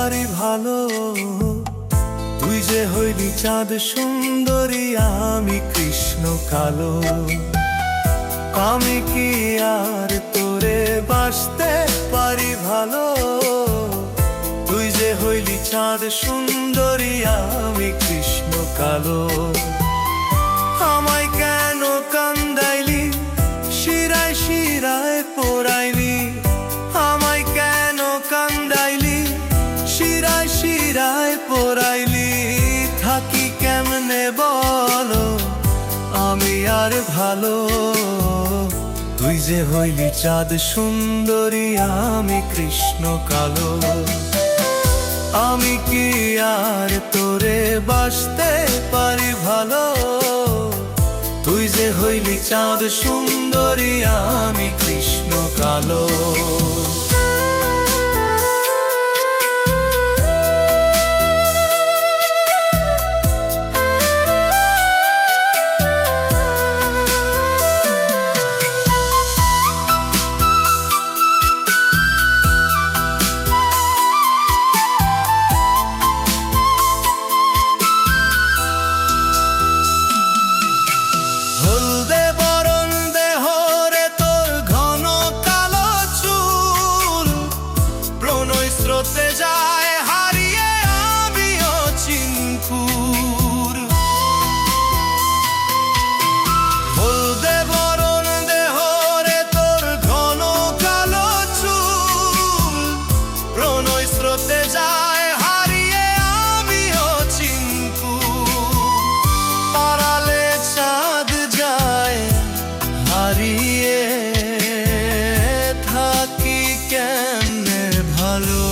পারি ভালো। তুই যে হইলি চাঁদ সুন্দরী, আমি কৃষ্ণ কালো। আমি কি আর তোরে বাসতে পারি ভালো? তুই যে হইলি চাঁদ সুন্দরী, আমি কৃষ্ণ কালো। আমায় কেন কান্দাইলি, শিরায় শিরায় পোড়াইলি? আমায় কেন কান্দাইলি, শিরায় শিরায় পোড়াইলি? থাকি কেমনে বলো, আমি আর ভালো। তুই যে হইলি চাঁদ সুন্দরী, আমি কৃষ্ণ কালো। আমি কি আর তোরে বাসতে পারি ভালো? তুই যে হইলি চাঁদ সুন্দরী, আমি কৃষ্ণ কালো। হলদে বরণ দেহরে তোর ঘন কালো চুল, প্রণয় স্রোতে যায় হারিয়ে আমিও চিনপুর। হলদে বরণ দেহরে তোর ঘন কালো চুল, প্রণয় স্রোতে যায় হারিয়ে আমিও চিনপুর। আড়ালে চাঁদ যায় হারিয়ে, থাকি কেমনে ভালো?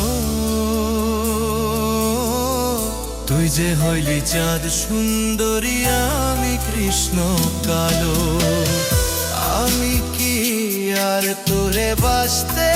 তুই যে হইলি চাঁদ সুন্দরী, আমি কৃষ্ণ কালো। আমি কি আর তোরে বাসতে